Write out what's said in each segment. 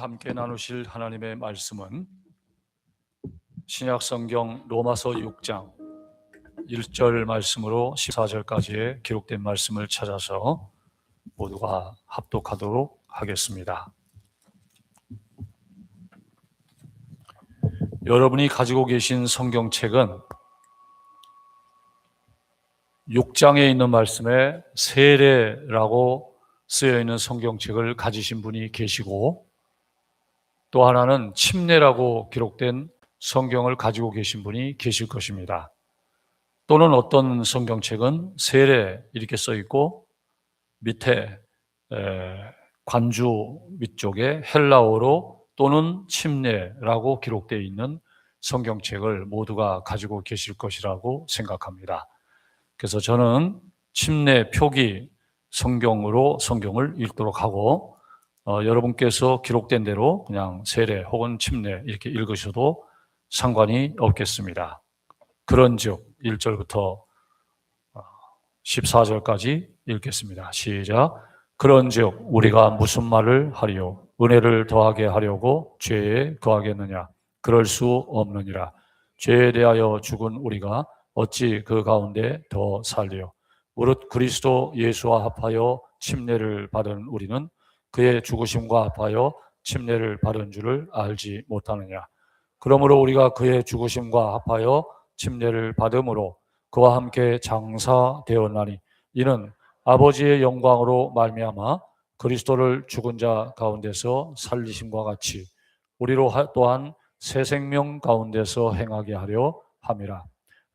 함께 나누실 하나님의 말씀은 신약성경 로마서 6장 1절 말씀으로 14절까지의 기록된 말씀을 찾아서 모두가 합독하도록 하겠습니다. 여러분이 가지고 계신 성경책은 6장에 있는 말씀에 세례라고 쓰여 있는 성경책을 가지신 분이 계시고, 또 하나는 침례라고 기록된 성경을 가지고 계신 분이 계실 것입니다. 또는 어떤 성경책은 세례 이렇게 써 있고 밑에 관주 위쪽에 헬라어로 또는 침례라고 기록되어 있는 성경책을 모두가 가지고 계실 것이라고 생각합니다. 그래서 저는 침례 표기 성경으로 성경을 읽도록 하고, 여러분께서 기록된 대로 그냥 세례 혹은 침례 이렇게 읽으셔도 상관이 없겠습니다. 그런즉 1절부터 14절까지 읽겠습니다. 시작. 그런즉 우리가 무슨 말을 하리요? 은혜를 더하게 하려고 죄에 거하겠느냐? 그럴 수 없느니라. 죄에 대하여 죽은 우리가 어찌 그 가운데 더 살리요? 무릇 그리스도 예수와 합하여 침례를 받은 우리는 그의 죽으심과 합하여 침례를 받은 줄을 알지 못하느냐? 그러므로 우리가 그의 죽으심과 합하여 침례를 받음으로 그와 함께 장사되었나니 이는 아버지의 영광으로 말미암아 그리스도를 죽은 자 가운데서 살리심과 같이 우리로 또한 새 생명 가운데서 행하게 하려 함이라.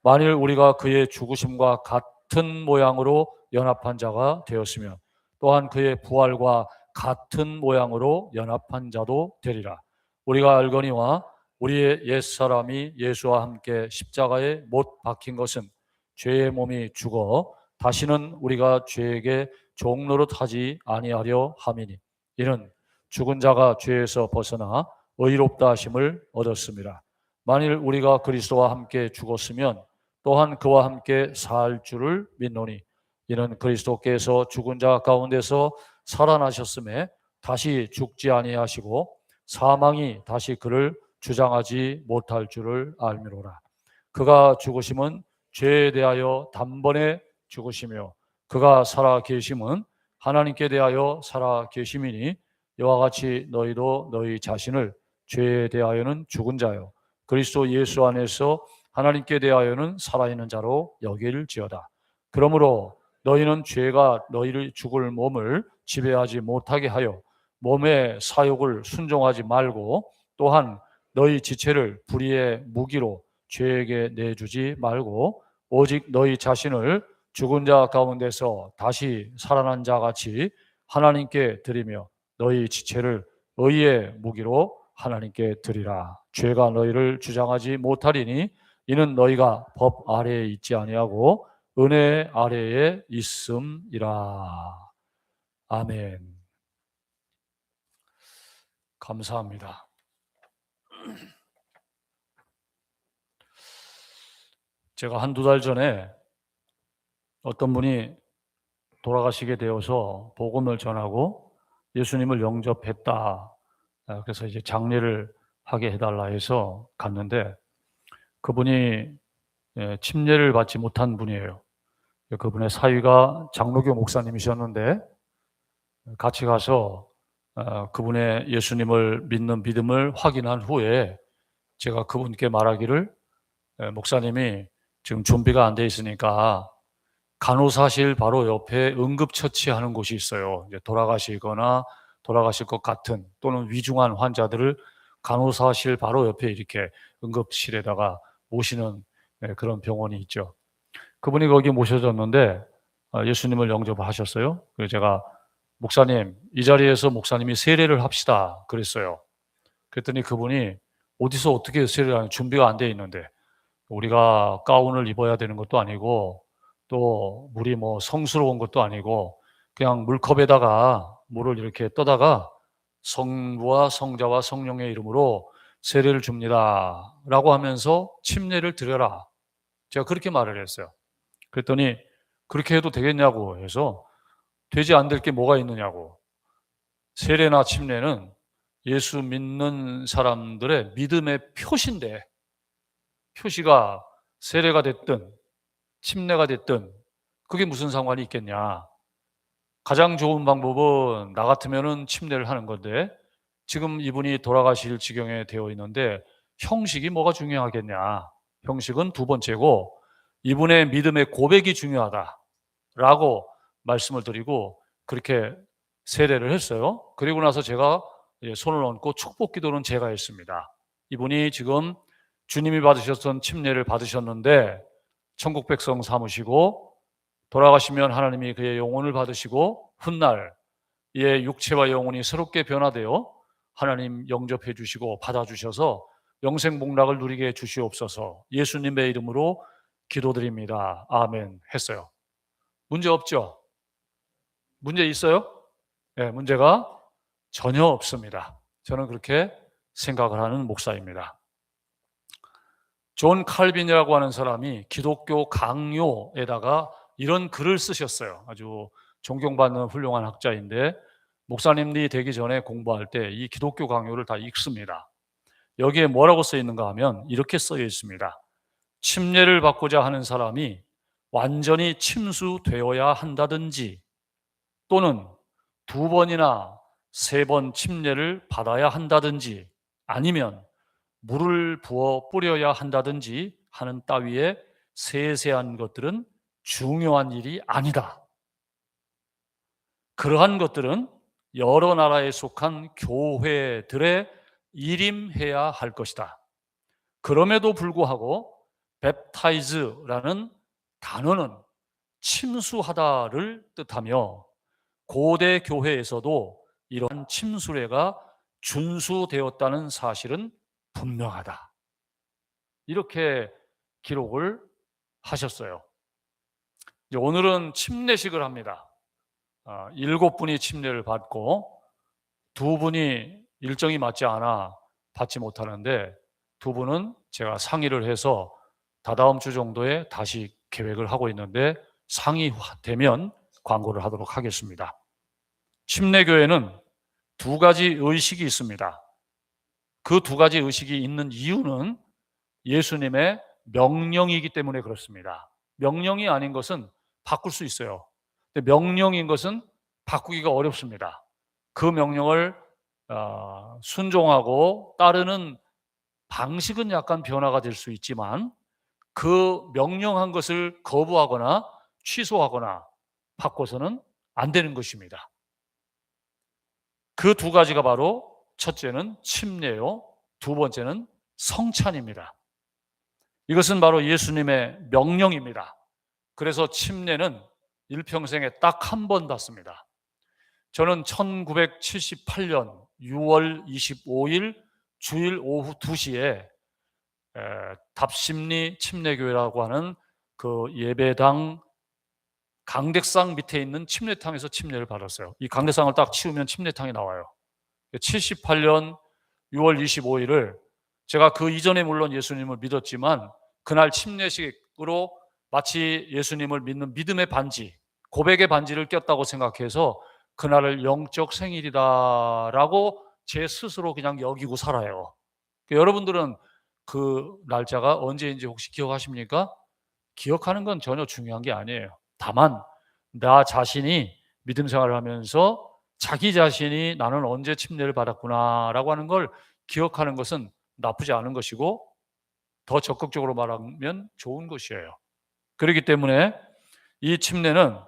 만일 우리가 그의 죽으심과 같은 모양으로 연합한 자가 되었으면 또한 그의 부활과 같은 모양으로 연합한 자도 되리라. 우리가 알거니와 우리의 옛사람이 예수와 함께 십자가에 못 박힌 것은 죄의 몸이 죽어 다시는 우리가 죄에게 종노릇하지 아니하려 함이니 이는 죽은 자가 죄에서 벗어나 의롭다 하심을 얻었습니다. 만일 우리가 그리스도와 함께 죽었으면 또한 그와 함께 살 줄을 믿노니 이는 그리스도께서 죽은 자 가운데서 살아나셨음에 다시 죽지 아니하시고 사망이 다시 그를 주장하지 못할 줄을 알미로라. 그가 죽으심은 죄에 대하여 단번에 죽으시며 그가 살아 계심은 하나님께 대하여 살아 계심이니 이와 같이 너희도 너희 자신을 죄에 대하여는 죽은 자요 그리스도 예수 안에서 하나님께 대하여는 살아있는 자로 여길지어다. 그러므로 너희는 죄가 너희를 죽을 몸을 지배하지 못하게 하여 몸의 사욕을 순종하지 말고 또한 너희 지체를 불의의 무기로 죄에게 내주지 말고 오직 너희 자신을 죽은 자 가운데서 다시 살아난 자 같이 하나님께 드리며 너희 지체를 의의 무기로 하나님께 드리라. 죄가 너희를 주장하지 못하리니 이는 너희가 법 아래에 있지 아니하고 은혜 아래에 있음이라. 아멘. 감사합니다. 제가 한두 달 전에 어떤 분이 돌아가시게 되어서 복음을 전하고 예수님을 영접했다. 그래서 이제 장례를 하게 해달라 해서 갔는데 그분이 침례를 받지 못한 분이에요. 그분의 사위가 장로교 목사님이셨는데 같이 가서 그분의 예수님을 믿는 믿음을 확인한 후에 제가 그분께 말하기를 목사님이 지금 준비가 안 돼 있으니까 간호사실 바로 옆에 응급처치하는 곳이 있어요. 이제 돌아가시거나 돌아가실 것 같은 또는 위중한 환자들을 간호사실 바로 옆에 이렇게 응급실에다가 모시는 그런 병원이 있죠. 그분이 거기 모셔졌는데 예수님을 영접하셨어요. 그래서 제가 목사님, 이 자리에서 목사님이 세례를 합시다 그랬어요. 그랬더니 그분이 어디서 어떻게 세례를 하는 준비가 안 돼 있는데 우리가 가운을 입어야 되는 것도 아니고 또 물이 뭐 성스러운 것도 아니고 그냥 물컵에다가 물을 이렇게 떠다가 성부와 성자와 성령의 이름으로 세례를 줍니다 라고 하면서 침례를 드려라. 제가 그렇게 말을 했어요. 그랬더니 그렇게 해도 되겠냐고 해서 되지 않을 게 뭐가 있느냐고. 세례나 침례는 예수 믿는 사람들의 믿음의 표시인데, 표시가 세례가 됐든 침례가 됐든 그게 무슨 상관이 있겠냐. 가장 좋은 방법은 나 같으면은 침례를 하는 건데, 지금 이분이 돌아가실 지경에 되어 있는데 형식이 뭐가 중요하겠냐. 형식은 두 번째고 이분의 믿음의 고백이 중요하다라고 말씀을 드리고 그렇게 세례를 했어요. 그리고 나서 제가 손을 얹고 축복 기도는 제가 했습니다. 이분이 지금 주님이 받으셨던 침례를 받으셨는데 천국 백성 삼으시고 돌아가시면 하나님이 그의 영혼을 받으시고 훗날 이의 육체와 영혼이 새롭게 변화되어 하나님 영접해 주시고 받아주셔서 영생 복락을 누리게 해 주시옵소서. 예수님의 이름으로 기도드립니다. 아멘 했어요. 문제 없죠? 문제 있어요? 네, 문제가 전혀 없습니다. 저는 그렇게 생각을 하는 목사입니다. 존 칼빈이라고 하는 사람이 기독교 강요에다가 이런 글을 쓰셨어요. 아주 존경받는 훌륭한 학자인데 목사님들이 되기 전에 공부할 때 이 기독교 강요를 다 읽습니다. 여기에 뭐라고 써 있는가 하면 이렇게 써 있습니다. 침례를 받고자 하는 사람이 완전히 침수되어야 한다든지 또는 2번이나 3번 침례를 받아야 한다든지 아니면 물을 부어 뿌려야 한다든지 하는 따위의 세세한 것들은 중요한 일이 아니다. 그러한 것들은 여러 나라에 속한 교회들에 일임해야 할 것이다. 그럼에도 불구하고 baptize라는 단어는 침수하다를 뜻하며 고대 교회에서도 이러한 침수례가 준수되었다는 사실은 분명하다. 이렇게 기록을 하셨어요. 오늘은 침례식을 합니다. 7분이 침례를 받고 2분이 일정이 맞지 않아 받지 못하는데 2분은 제가 상의를 해서 다다음 주 정도에 다시 계획을 하고 있는데 상의되면 광고를 하도록 하겠습니다. 침례교회는 2가지 의식이 있습니다. 그 2가지 의식이 있는 이유는 예수님의 명령이기 때문에 그렇습니다. 명령이 아닌 것은 바꿀 수 있어요. 근데 명령인 것은 바꾸기가 어렵습니다. 그 명령을 순종하고 따르는 방식은 약간 변화가 될 수 있지만 그 명령한 것을 거부하거나 취소하거나 바꿔서는 안 되는 것입니다. 그 2가지가 바로 첫째는 침례요, 2번째는 성찬입니다. 이것은 바로 예수님의 명령입니다. 그래서 침례는 일평생에 딱 1번 받습니다. 저는 1978년 6월 25일 주일 오후 2시에 답심리 침례교회라고 하는 그 예배당 강대상 밑에 있는 침례탕에서 침례를 받았어요. 이 강대상을 딱 치우면 침례탕이 나와요. 78년 6월 25일을 제가 그 이전에 물론 예수님을 믿었지만 그날 침례식으로 마치 예수님을 믿는 믿음의 반지, 고백의 반지를 꼈다고 생각해서 그날을 영적 생일이다라고 제 스스로 그냥 여기고 살아요. 여러분들은 그 날짜가 언제인지 혹시 기억하십니까? 기억하는 건 전혀 중요한 게 아니에요. 다만 나 자신이 믿음 생활을 하면서 자기 자신이 나는 언제 침례를 받았구나라고 하는 걸 기억하는 것은 나쁘지 않은 것이고 더 적극적으로 말하면 좋은 것이에요. 그렇기 때문에 이 침례는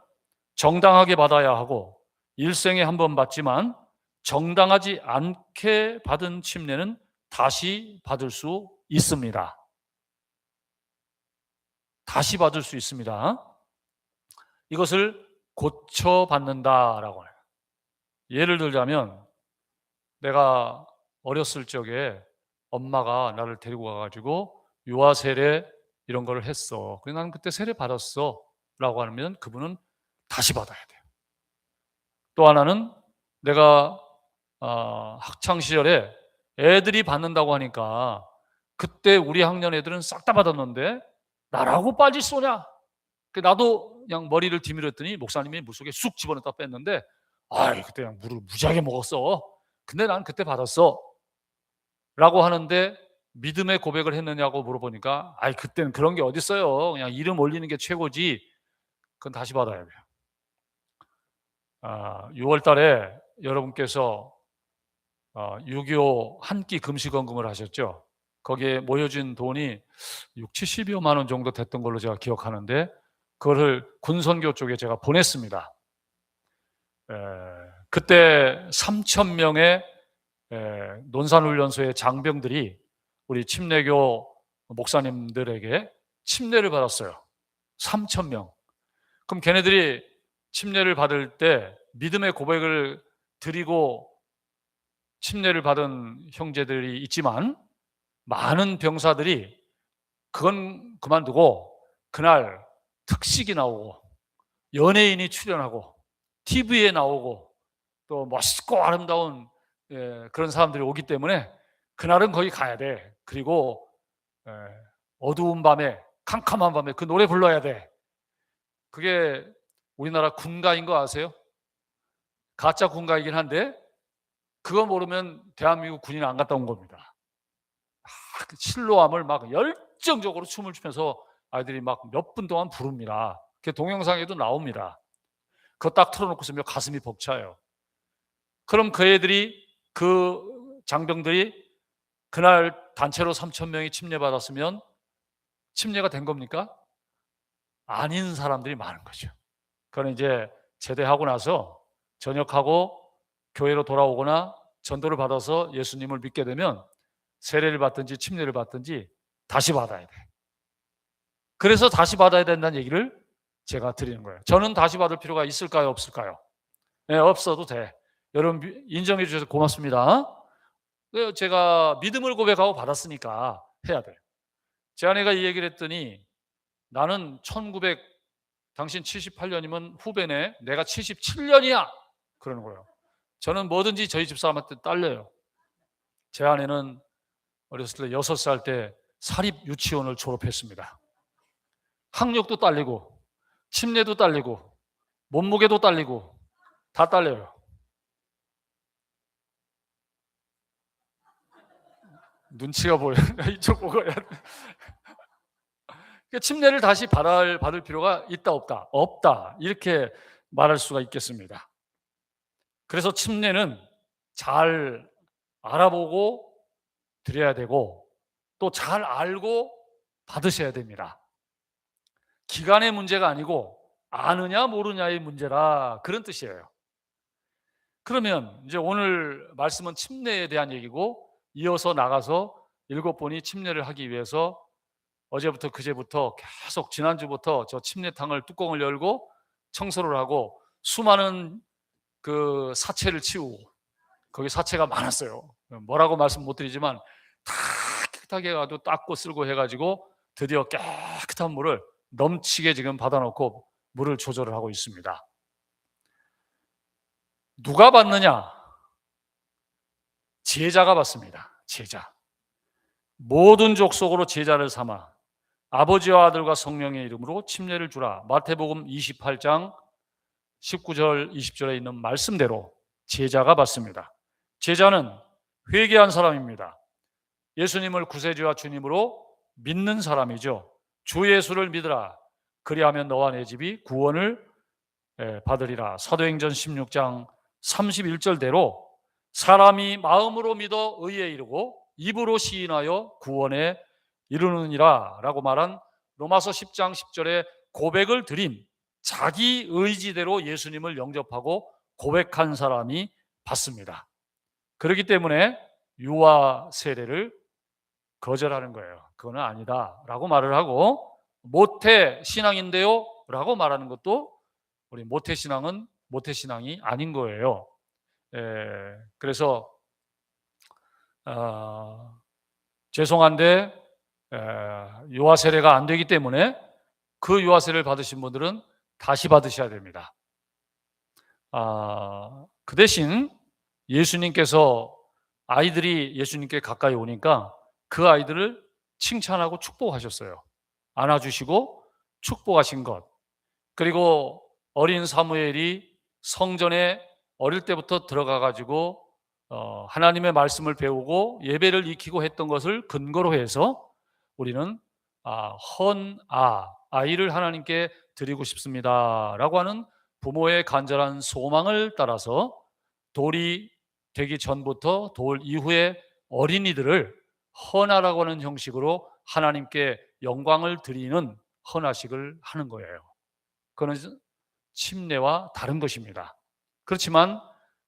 정당하게 받아야 하고 일생에 1번 받지만 정당하지 않게 받은 침례는 다시 받을 수 있습니다. 다시 받을 수 있습니다. 이것을 고쳐받는다라고 해요. 예를 들자면 내가 어렸을 적에 엄마가 나를 데리고 가가지고 유아 세례 이런 걸 했어. 그래서 나는 그때 세례 받았어 라고 하면 그분은 다시 받아야 돼요. 또 하나는 내가 학창시절에 애들이 받는다고 하니까 그때 우리 학년 애들은 싹 다 받았는데 나라고 빨리 쏘냐? 나도 그냥 머리를 뒤밀었더니 목사님이 물 속에 쑥 집어넣다 뺐는데 그때 그냥 물을 무지하게 먹었어. 근데 난 그때 받았어 라고 하는데 믿음의 고백을 했느냐고 물어보니까 아이 그때는 그런 게 어딨어요. 그냥 이름 올리는 게 최고지. 그건 다시 받아야 돼요. 6월 달에 여러분께서 6.25 한 끼 금식원금을 하셨죠. 거기에 모여진 돈이 60-70여만 원 정도 됐던 걸로 제가 기억하는데 그거를 군선교 쪽에 제가 보냈습니다. 그때 3,000명의 논산훈련소의 장병들이 우리 침례교 목사님들에게 침례를 받았어요. 3,000명. 그럼 걔네들이 침례를 받을 때 믿음의 고백을 드리고 침례를 받은 형제들이 있지만 많은 병사들이 그건 그만두고 그날 특식이 나오고 연예인이 출연하고 TV에 나오고 또 멋있고 아름다운 그런 사람들이 오기 때문에 그날은 거기 가야 돼. 그리고 어두운 밤에 캄캄한 밤에 그 노래 불러야 돼. 그게 우리나라 군가인 거 아세요? 가짜 군가이긴 한데 그거 모르면 대한민국 군인 안 갔다 온 겁니다. 그 실로암을 막 열정적으로 춤을 추면서 아이들이 막 몇 분 동안 부릅니다. 그게 동영상에도 나옵니다. 그거 딱 틀어놓고서 가슴이 벅차요. 그럼 그 애들이 그 장병들이 그날 단체로 3,000명이 침례받았으면 침례가 된 겁니까? 아닌 사람들이 많은 거죠. 그건 이제 제대하고 나서 전역하고 교회로 돌아오거나 전도를 받아서 예수님을 믿게 되면 세례를 받든지 침례를 받든지 다시 받아야 돼. 그래서 다시 받아야 된다는 얘기를 제가 드리는 거예요. 저는 다시 받을 필요가 있을까요? 없을까요? 네, 없어도 돼. 여러분 인정해 주셔서 고맙습니다. 제가 믿음을 고백하고 받았으니까 해야 돼. 제 아내가 이 얘기를 했더니 나는 당신 78년이면 후배네. 내가 77년이야. 그러는 거예요. 저는 뭐든지 저희 집사람한테 딸려요. 제 아내는 어렸을 때 6살 때 사립 유치원을 졸업했습니다. 학력도 딸리고 침례도 딸리고 몸무게도 딸리고 다 딸려요. 눈치가 보여요. 이쪽 보고 해야 돼. 침례를 다시 받을 필요가 있다 없다? 없다. 이렇게 말할 수가 있겠습니다. 그래서 침례는 잘 알아보고 드려야 되고 또 잘 알고 받으셔야 됩니다. 기간의 문제가 아니고 아느냐 모르냐의 문제라 그런 뜻이에요. 그러면 이제 오늘 말씀은 침례에 대한 얘기고 이어서 나가서 7분이 침례를 하기 위해서 어제부터 그제부터 계속 지난주부터 저 침례탕을 뚜껑을 열고 청소를 하고 수많은 그 사체를 치우고 거기 사체가 많았어요. 뭐라고 말씀 못 드리지만 다 깨끗하게 가도 닦고 쓸고 해가지고 드디어 깨끗한 물을 넘치게 지금 받아놓고 물을 조절을 하고 있습니다. 누가 받느냐? 제자가 받습니다. 제자. 모든 족속으로 제자를 삼아 아버지와 아들과 성령의 이름으로 침례를 주라. 마태복음 28장 19절 20절에 있는 말씀대로 제자가 받습니다. 제자는 회개한 사람입니다. 예수님을 구세주와 주님으로 믿는 사람이죠. 주 예수를 믿으라. 그리하면 너와 내 집이 구원을 받으리라. 사도행전 16장 31절대로 사람이 마음으로 믿어 의에 이르고 입으로 시인하여 구원에 이르느니라 라고 말한 로마서 10장 10절에 고백을 드린 자기 의지대로 예수님을 영접하고 고백한 사람이 받습니다. 그렇기 때문에 유아 세례를 거절하는 거예요. 그거는 아니다 라고 말을 하고 모태 신앙인데요 라고 말하는 것도 우리 모태 신앙이 아닌 거예요. 그래서 죄송한데 유아 세례가 안 되기 때문에 그 유아 세례를 받으신 분들은 다시 받으셔야 됩니다. 그 대신 예수님께서 아이들이 예수님께 가까이 오니까 그 아이들을 칭찬하고 축복하셨어요. 안아주시고 축복하신 것. 그리고 어린 사무엘이 성전에 어릴 때부터 들어가 가지고 하나님의 말씀을 배우고 예배를 익히고 했던 것을 근거로 해서 우리는 아이를 하나님께 드리고 싶습니다라고 하는 부모의 간절한 소망을 따라서 돌이 되기 전부터 돌 이후에 어린이들을 헌화라고 하는 형식으로 하나님께 영광을 드리는 헌화식을 하는 거예요. 그건 침례와 다른 것입니다. 그렇지만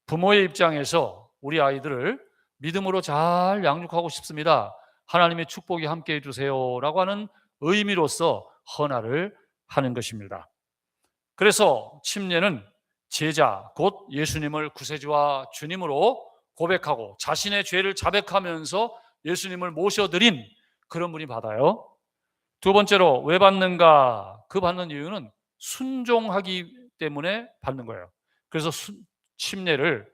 부모의 입장에서 우리 아이들을 믿음으로 잘 양육하고 싶습니다. 하나님의 축복이 함께 해주세요 라고 하는 의미로서 헌화를 하는 것입니다. 그래서 침례는 제자 곧 예수님을 구세주와 주님으로 고백하고 자신의 죄를 자백하면서 예수님을 모셔드린 그런 분이 받아요. 두 번째로 왜 받는가? 그 받는 이유는 순종하기 때문에 받는 거예요. 그래서 침례를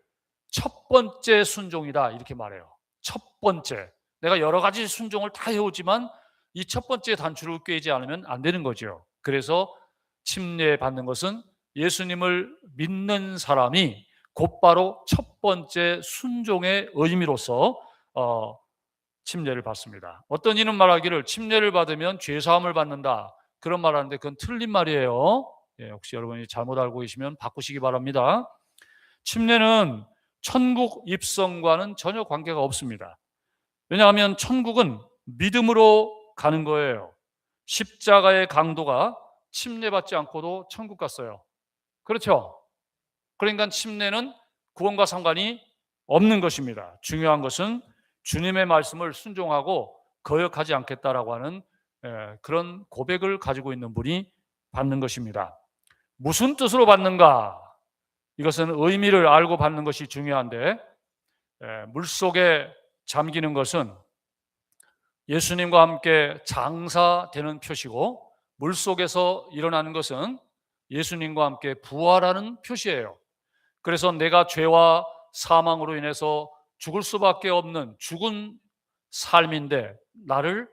첫 번째 순종이다 이렇게 말해요. 첫 번째. 내가 여러 가지 순종을 다 해오지만 이 첫 번째 단추를 꿰지 않으면 안 되는 거죠. 그래서 침례 받는 것은 예수님을 믿는 사람이 곧바로 첫 번째 순종의 의미로서 침례를 받습니다. 어떤 이는 말하기를 침례를 받으면 죄사함을 받는다 그런 말하는데 그건 틀린 말이에요. 혹시 여러분이 잘못 알고 계시면 바꾸시기 바랍니다. 침례는 천국 입성과는 전혀 관계가 없습니다. 왜냐하면 천국은 믿음으로 가는 거예요. 십자가의 강도가 침례받지 않고도 천국 갔어요. 그렇죠? 그러니까 침례는 구원과 상관이 없는 것입니다. 중요한 것은 주님의 말씀을 순종하고 거역하지 않겠다라고 하는 그런 고백을 가지고 있는 분이 받는 것입니다. 무슨 뜻으로 받는가? 이것은 의미를 알고 받는 것이 중요한데 물속에 잠기는 것은 예수님과 함께 장사되는 표시고 물속에서 일어나는 것은 예수님과 함께 부활하는 표시예요. 그래서 내가 죄와 사망으로 인해서 죽을 수밖에 없는 죽은 삶인데 나를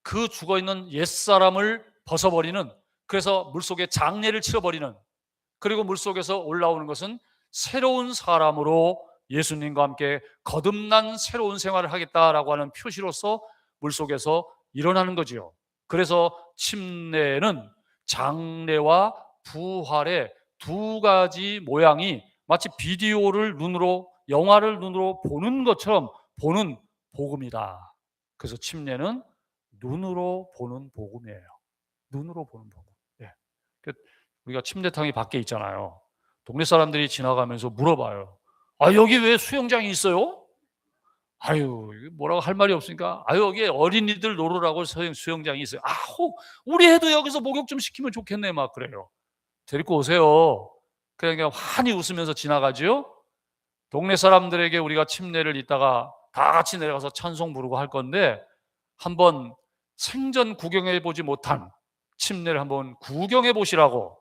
그 죽어있는 옛사람을 벗어버리는, 그래서 물속에 장례를 치러버리는, 그리고 물속에서 올라오는 것은 새로운 사람으로 예수님과 함께 거듭난 새로운 생활을 하겠다라고 하는 표시로서 물속에서 일어나는 거지요. 그래서 침례는 장례와 부활의 두 가지 모양이 마치 비디오를 눈으로, 영화를 눈으로 보는 것처럼 보는 복음이다. 그래서 침례는 눈으로 보는 복음이에요. 눈으로 보는 복음. 우리가 침례탕이 밖에 있잖아요. 동네 사람들이 지나가면서 물어봐요. 여기 왜 수영장이 있어요? 뭐라고 할 말이 없으니까 여기 어린이들 놀으라고 수영장이 있어요. 우리 애도 여기서 목욕 좀 시키면 좋겠네 막 그래요. 데리고 오세요. 그냥 환히 웃으면서 지나가죠. 동네 사람들에게 우리가 침례를 이따가 다 같이 내려가서 찬송 부르고 할 건데 한번 생전 구경해 보지 못한 침례를 한번 구경해 보시라고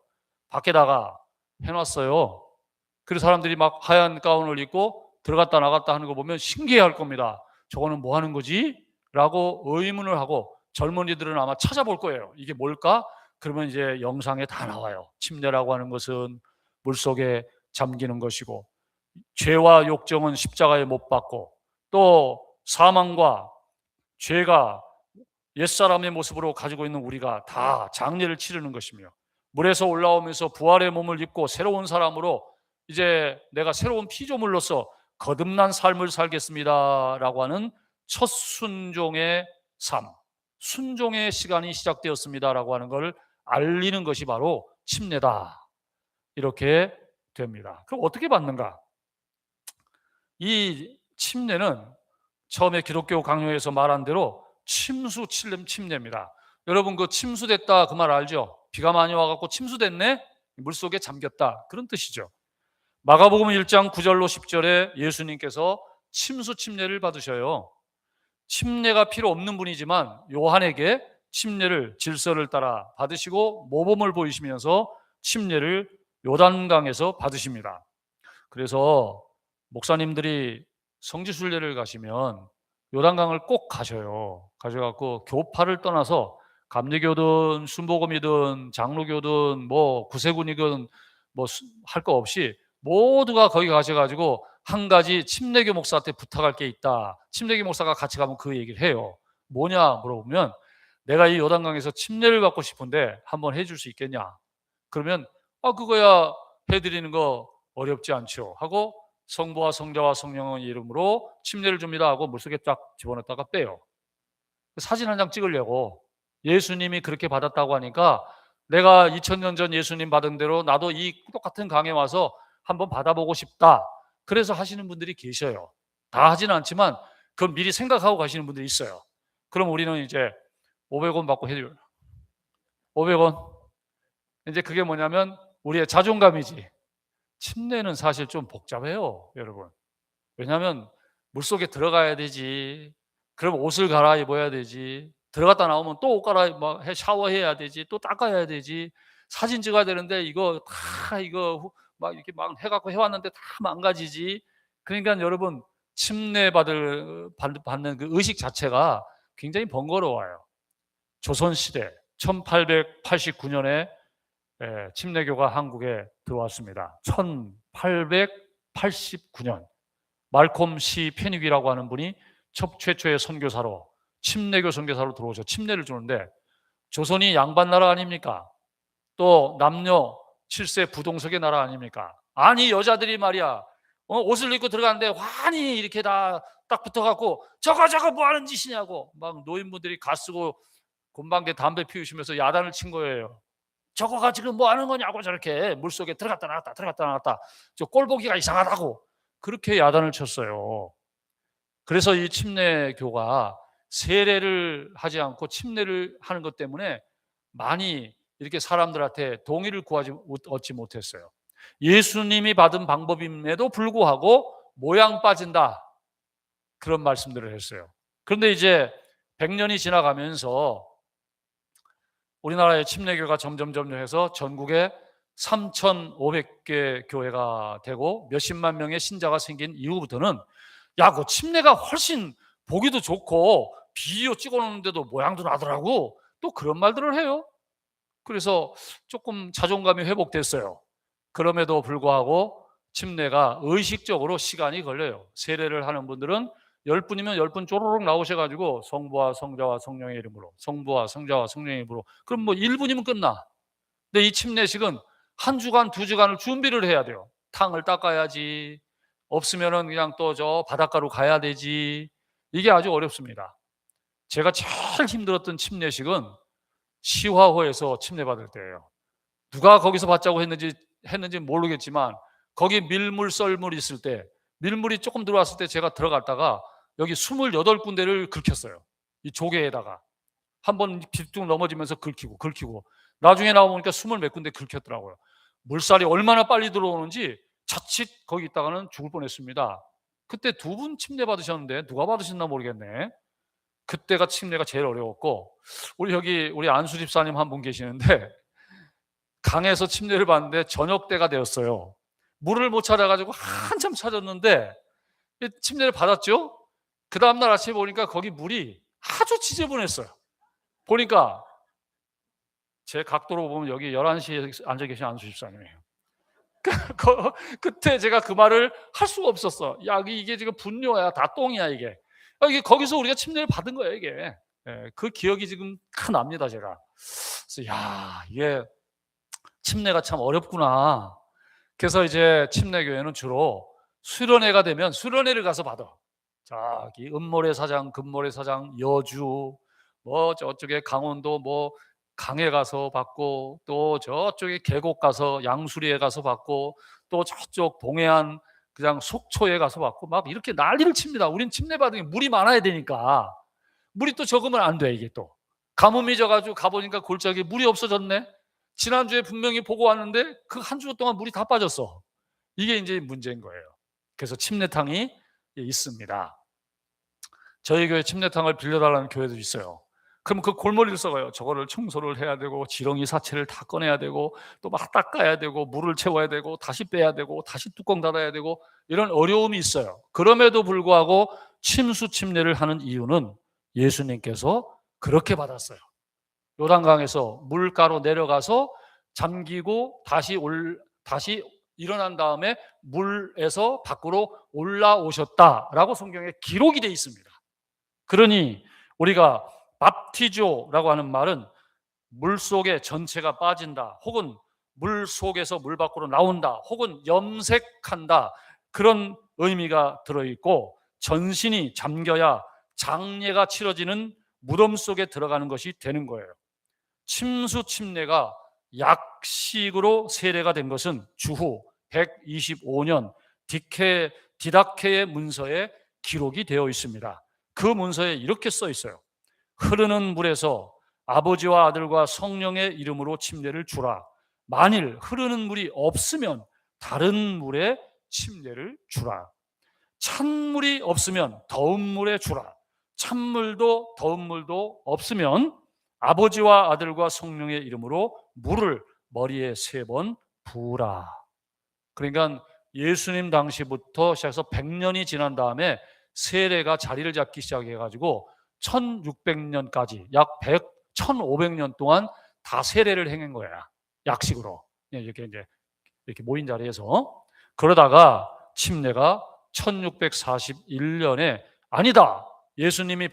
밖에다가 해놨어요. 그래서 사람들이 막 하얀 가운을 입고 들어갔다 나갔다 하는 거 보면 신기해할 겁니다. 저거는 뭐 하는 거지? 라고 의문을 하고 젊은이들은 아마 찾아볼 거예요. 이게 뭘까? 그러면 이제 영상에 다 나와요. 침례라고 하는 것은 물속에 잠기는 것이고 죄와 욕정은 십자가에 못 박고 또 사망과 죄가 옛사람의 모습으로 가지고 있는 우리가 다 장례를 치르는 것이며 물에서 올라오면서 부활의 몸을 입고 새로운 사람으로 이제 내가 새로운 피조물로서 거듭난 삶을 살겠습니다라고 하는 첫 순종의 삶, 순종의 시간이 시작되었습니다라고 하는 걸 알리는 것이 바로 침례다. 이렇게 됩니다. 그럼 어떻게 받는가? 이 침례는 처음에 기독교 강요에서 말한 대로 침수 침례입니다. 여러분 그 침수됐다 그 말 알죠? 비가 많이 와갖고 침수됐네? 물속에 잠겼다 그런 뜻이죠. 마가복음 1장 9절로 10절에 예수님께서 침수 침례를 받으셔요. 침례가 필요 없는 분이지만 요한에게 침례를 질서를 따라 받으시고 모범을 보이시면서 침례를 요단강에서 받으십니다. 그래서 목사님들이 성지순례를 가시면 요단강을 꼭 가셔요. 가셔갖고 교파를 떠나서 감리교든 순복음이든 장로교든 뭐 구세군이든 뭐 할 거 없이 모두가 거기 가셔가지고 한 가지 침례교 목사한테 부탁할 게 있다. 침례교 목사가 같이 가면 그 얘기를 해요. 뭐냐 물어보면 내가 이 요단강에서 침례를 받고 싶은데 한번 해줄 수 있겠냐? 그러면 그거야 해드리는 거 어렵지 않죠 하고 성부와 성자와 성령의 이름으로 침례를 줍니다 하고 물속에 딱 집어넣었다가 빼요. 사진 한 장 찍으려고 예수님이 그렇게 받았다고 하니까 내가 2000년 전 예수님 받은 대로 나도 이 똑같은 강에 와서 한번 받아보고 싶다. 그래서 하시는 분들이 계셔요. 다 하지는 않지만 그걸 미리 생각하고 가시는 분들이 있어요. 그럼 우리는 이제 500원 받고 해줘요. 500원. 이제 그게 뭐냐면 우리의 자존감이지. 침례는 사실 좀 복잡해요, 여러분. 왜냐하면 물속에 들어가야 되지. 그럼 옷을 갈아입어야 되지. 들어갔다 나오면 또 옷 갈아입어 샤워해야 되지. 또 닦아야 되지. 사진 찍어야 되는데 이거 다 이거 막 이렇게 막 해갖고 해왔는데 다 망가지지. 그러니까 여러분 침례 받는 그 의식 자체가 굉장히 번거로워요. 조선시대 1889년에 침례교가 한국에 들어왔습니다. 1889년 말콤 시 페닉이라고 하는 분이 최초의 선교사로 침례교 선교사로 들어오셔 침례를 주는데 조선이 양반 나라 아닙니까? 또 남녀 7세 부동석의 나라 아닙니까? 아니 여자들이 말이야 옷을 입고 들어가는데 환히 이렇게 다 딱 붙어갖고 저거 뭐 하는 짓이냐고 막 노인분들이 가 쓰고 곰방개 담배 피우시면서 야단을 친 거예요. 저거가 지금 뭐 하는 거냐고 저렇게 물속에 들어갔다 나왔다 저 꼴보기가 이상하다고 그렇게 야단을 쳤어요. 그래서 이 침례교가 세례를 하지 않고 침례를 하는 것 때문에 많이 이렇게 사람들한테 동의를 얻지 못했어요. 예수님이 받은 방법임에도 불구하고 모양 빠진다 그런 말씀들을 했어요. 그런데 이제 100년이 지나가면서 우리나라의 침례교가 점점 해서 전국에 3,500개 교회가 되고 몇십만 명의 신자가 생긴 이후부터는 그 침례가 훨씬 보기도 좋고 비디오 찍어놓는데도 모양도 나더라고 또 그런 말들을 해요. 그래서 조금 자존감이 회복됐어요. 그럼에도 불구하고 침례가 의식적으로 시간이 걸려요. 세례를 하는 분들은 10분이면 10분 쪼르륵 나오셔가지고 성부와 성자와 성령의 이름으로 성부와 성자와 성령의 이름으로 그럼 뭐 1분이면 끝나. 근데 이 침례식은 1주간 2주간을 준비를 해야 돼요. 탕을 닦아야지 없으면은 그냥 또 저 바닷가로 가야 되지 이게 아주 어렵습니다. 제가 제일 힘들었던 침례식은 시화호에서 침례받을 때예요. 누가 거기서 받자고 했는지 모르겠지만 거기 밀물 썰물 있을 때 밀물이 조금 들어왔을 때 제가 들어갔다가 여기 28군데를 긁혔어요. 이 조개에다가 한번 빗뚝 넘어지면서 긁히고 나중에 나오니까 20몇 군데 긁혔더라고요. 물살이 얼마나 빨리 들어오는지 자칫 거기 있다가는 죽을 뻔했습니다. 그때 2분 침례 받으셨는데 누가 받으셨나 모르겠네. 그때가 침례가 제일 어려웠고 우리 안수 집사님 한 분 계시는데 강에서 침례를 받는데 저녁 때가 되었어요. 물을 못 찾아가지고 한참 찾았는데 침례를 받았죠. 그 다음날 아침에 보니까 거기 물이 아주 지저분했어요. 보니까 제 각도로 보면 여기 11시에 앉아 계신 안수 집사님이에요. 그때 제가 그 말을 할 수가 없었어. 이게 지금 분뇨야, 다 똥이야 이게. 이게 거기서 우리가 침례를 받은 거예요 이게. 그 기억이 지금 납니다 제가. 그래서 이게 침례가 참 어렵구나. 그래서 이제 침례교회는 주로 수련회가 되면 수련회를 가서 받아. 저기 은모래사장, 금모래사장, 여주, 뭐 저쪽에 강원도 뭐 강에 가서 받고 또 저쪽에 계곡 가서 양수리에 가서 받고 또 저쪽 동해안 그냥 속초에 가서 받고 막 이렇게 난리를 칩니다. 우린 침례 받은 게 물이 많아야 되니까 물이 또 적으면 안 돼. 이게 또 가뭄이 져가지고 가보니까 골짜기에 물이 없어졌네. 지난주에 분명히 보고 왔는데 그 한 주 동안 물이 다 빠졌어. 이게 이제 문제인 거예요. 그래서 침례탕이 있습니다. 저희 교회 침례탕을 빌려달라는 교회도 있어요. 그럼 그 골머리를 썩어요. 저거를 청소를 해야 되고 지렁이 사체를 다 꺼내야 되고 또 막 닦아야 되고 물을 채워야 되고 다시 빼야 되고 다시 뚜껑 닫아야 되고 이런 어려움이 있어요. 그럼에도 불구하고 침수 침례를 하는 이유는 예수님께서 그렇게 받았어요. 요단강에서 물가로 내려가서 잠기고 다시 일어난 다음에 물에서 밖으로 올라오셨다라고 성경에 기록이 되어 있습니다. 그러니 우리가 밥티조라고 하는 말은 물 속에 전체가 빠진다, 혹은 물 속에서 물 밖으로 나온다, 혹은 염색한다, 그런 의미가 들어있고, 전신이 잠겨야 장례가 치러지는 무덤 속에 들어가는 것이 되는 거예요. 침수 침례가 약식으로 세례가 된 것은 주후 125년 디다케의 문서에 기록이 되어 있습니다. 그 문서에 이렇게 써 있어요. 흐르는 물에서 아버지와 아들과 성령의 이름으로 침례를 주라. 만일 흐르는 물이 없으면 다른 물에 침례를 주라. 찬물이 없으면 더운 물에 주라. 찬물도 더운 물도 없으면 아버지와 아들과 성령의 이름으로 물을 머리에 3번 부으라. 그러니까 예수님 당시부터 시작해서 100년이 지난 다음에 세례가 자리를 잡기 시작해가지고 1600년까지 약 1500년 동안 다 세례를 행한 거야. 약식으로. 이렇게 이제 이렇게 모인 자리에서. 그러다가 침례가 1641년에 아니다, 예수님이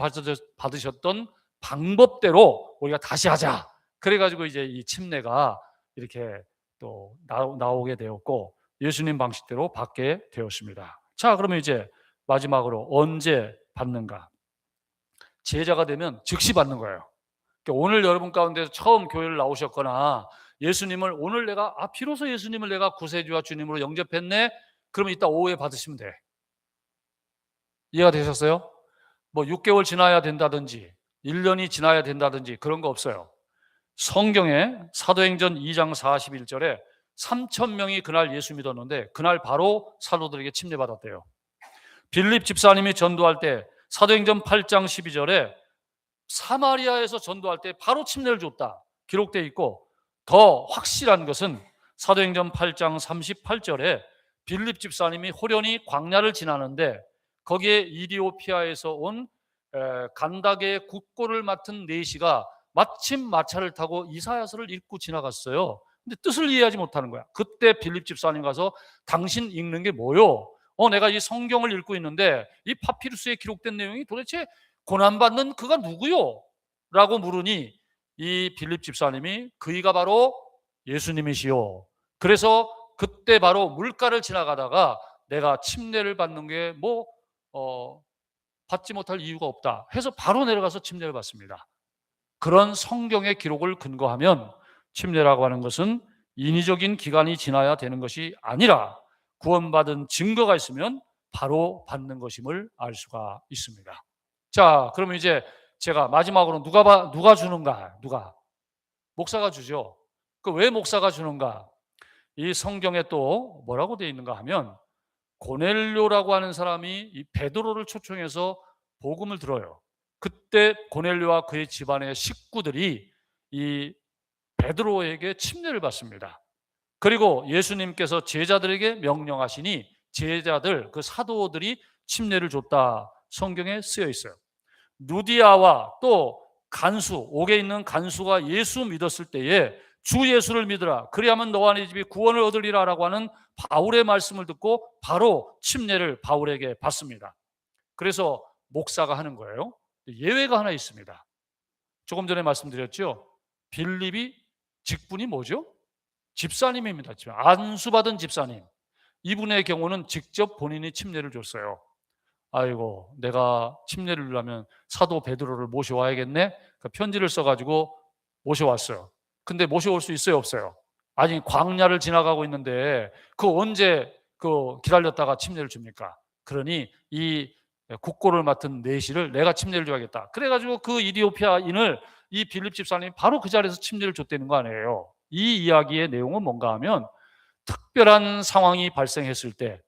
받으셨던 방법대로 우리가 다시 하자. 그래가지고 이제 이 침례가 이렇게 또 나오게 되었고, 예수님 방식대로 받게 되었습니다. 자, 그러면 이제 마지막으로 언제 받는가? 제자가 되면 즉시 받는 거예요. 그러니까 오늘 여러분 가운데서 처음 교회를 나오셨거나 예수님을 오늘 비로소 예수님을 내가 구세주와 주님으로 영접했네, 그러면 이따 오후에 받으시면 돼. 이해가 되셨어요? 뭐 6개월 지나야 된다든지 1년이 지나야 된다든지 그런 거 없어요. 성경에 사도행전 2장 41절에 3,000명이 그날 예수 믿었는데 그날 바로 사도들에게 침례받았대요. 빌립 집사님이 전도할 때 사도행전 8장 12절에 사마리아에서 전도할 때 바로 침례를 줬다 기록되어 있고, 더 확실한 것은 사도행전 8장 38절에 빌립 집사님이 호련히 광야를 지나는데 거기에 이디오피아에서 온 간다게의 국고를 맡은 네시가 마침 마차를 타고 이사야서를 읽고 지나갔어요. 근데 뜻을 이해하지 못하는 거야. 그때 빌립 집사님 가서 당신 읽는 게 뭐요? 내가 이 성경을 읽고 있는데 이 파피루스에 기록된 내용이 도대체 고난받는 그가 누구요? 라고 물으니 이 빌립 집사님이 그이가 바로 예수님이시요. 그래서 그때 바로 물가를 지나가다가 내가 침례를 받는 게 받지 못할 이유가 없다 해서 바로 내려가서 침례를 받습니다. 그런 성경의 기록을 근거하면 침례라고 하는 것은 인위적인 기간이 지나야 되는 것이 아니라 구원받은 증거가 있으면 바로 받는 것임을 알 수가 있습니다. 자, 그러면 이제 제가 마지막으로 누가 주는가? 목사가 주죠. 왜 목사가 주는가? 이 성경에 또 뭐라고 되어 있는가 하면 고넬료라고 하는 사람이 이 베드로를 초청해서 복음을 들어요. 그때 고넬료와 그의 집안의 식구들이 이 베드로에게 침례를 받습니다. 그리고 예수님께서 제자들에게 명령하시니 제자들, 그 사도들이 침례를 줬다 성경에 쓰여 있어요. 누디아와 또 옥에 있는 간수가 예수 믿었을 때에 주 예수를 믿으라, 그리하면 너와 네 집이 구원을 얻으리라 라고 하는 바울의 말씀을 듣고 바로 침례를 바울에게 받습니다. 그래서 목사가 하는 거예요. 예외가 하나 있습니다. 조금 전에 말씀드렸죠. 빌립이 직분이 뭐죠? 집사님입니다. 안수받은 집사님. 이분의 경우는 직접 본인이 침례를 줬어요. 아이고, 내가 침례를 주려면 사도 베드로를 모셔와야겠네. 그 편지를 써가지고 모셔왔어요. 근데 모셔올 수 있어요, 없어요? 아니, 광야를 지나가고 있는데 언제 기다렸다가 침례를 줍니까? 그러니 이 국고를 맡은 네시를 내가 침례를 줘야겠다. 그래가지고 그 이디오피아인을 이 빌립 집사님이 바로 그 자리에서 침례를 줬다는 거 아니에요. 이 이야기의 내용은 뭔가 하면 특별한 상황이 발생했을 때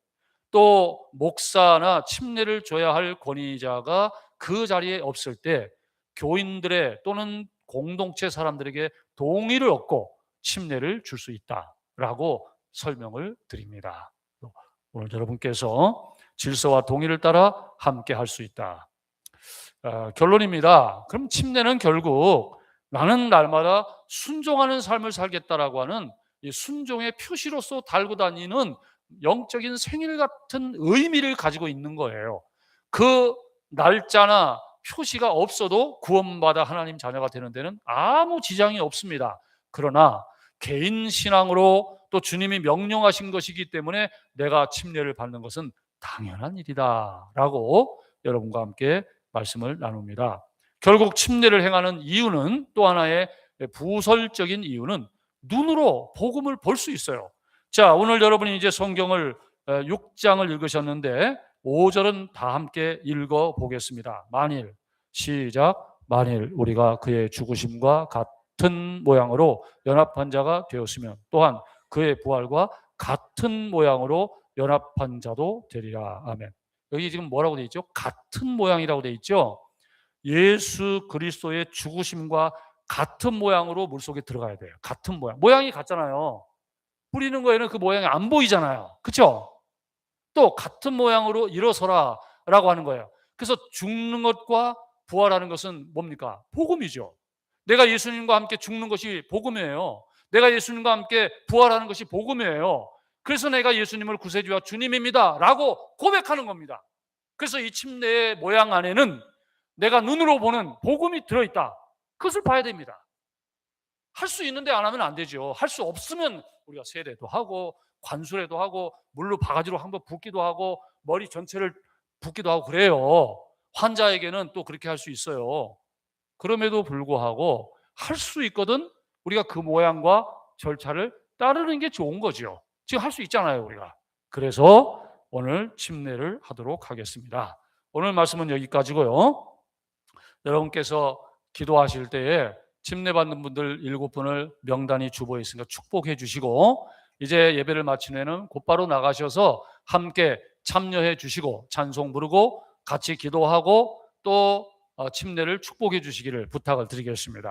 또 목사나 침례를 줘야 할 권위자가 그 자리에 없을 때 교인들의 또는 공동체 사람들에게 동의를 얻고 침례를 줄 수 있다라고 설명을 드립니다. 오늘 여러분께서 질서와 동의를 따라 함께 할 수 있다. 결론입니다. 그럼 침례는 결국 나는 날마다 순종하는 삶을 살겠다라고 하는 이 순종의 표시로서 달고 다니는 영적인 생일 같은 의미를 가지고 있는 거예요. 그 날짜나 표시가 없어도 구원받아 하나님 자녀가 되는 데는 아무 지장이 없습니다. 그러나 개인 신앙으로 또 주님이 명령하신 것이기 때문에 내가 침례를 받는 것은 당연한 일이다라고 여러분과 함께 말씀을 나눕니다. 결국 침례를 행하는 이유는, 또 하나의 부설적인 이유는 눈으로 복음을 볼 수 있어요. 자, 오늘 여러분이 이제 성경을 6장을 읽으셨는데 5절은 다 함께 읽어 보겠습니다. 만일, 시작. 만일 우리가 그의 죽으심과 같은 모양으로 연합한 자가 되었으면 또한 그의 부활과 같은 모양으로 연합한 자도 되리라. 아멘. 여기 지금 뭐라고 되어 있죠? 같은 모양이라고 되어 있죠. 예수 그리스도의 죽으심과 같은 모양으로 물속에 들어가야 돼요. 같은 모양. 모양이 같잖아요. 뿌리는 거에는 그 모양이 안 보이잖아요. 그렇죠? 또 같은 모양으로 일어서라 라고 하는 거예요. 그래서 죽는 것과 부활하는 것은 뭡니까? 복음이죠. 내가 예수님과 함께 죽는 것이 복음이에요. 내가 예수님과 함께 부활하는 것이 복음이에요. 그래서 내가 예수님을 구세주와 주님입니다 라고 고백하는 겁니다. 그래서 이 침례의 모양 안에는 내가 눈으로 보는 복음이 들어있다. 그것을 봐야 됩니다. 할 수 있는데 안 하면 안 되죠. 할 수 없으면 우리가 세례도 하고 관수례도 하고 물로 바가지로 한번 붓기도 하고 머리 전체를 붓기도 하고 그래요. 환자에게는 또 그렇게 할 수 있어요. 그럼에도 불구하고 할 수 있거든 우리가 그 모양과 절차를 따르는 게 좋은 거죠. 지금 할 수 있잖아요, 우리가. 그래서 오늘 침례를 하도록 하겠습니다. 오늘 말씀은 여기까지고요. 여러분께서 기도하실 때에 침례 받는 분들 7분을 명단이 주보에 있으니까 축복해 주시고, 이제 예배를 마친 후에는 곧바로 나가셔서 함께 참여해 주시고 찬송 부르고 같이 기도하고 또 침례를 축복해 주시기를 부탁을 드리겠습니다.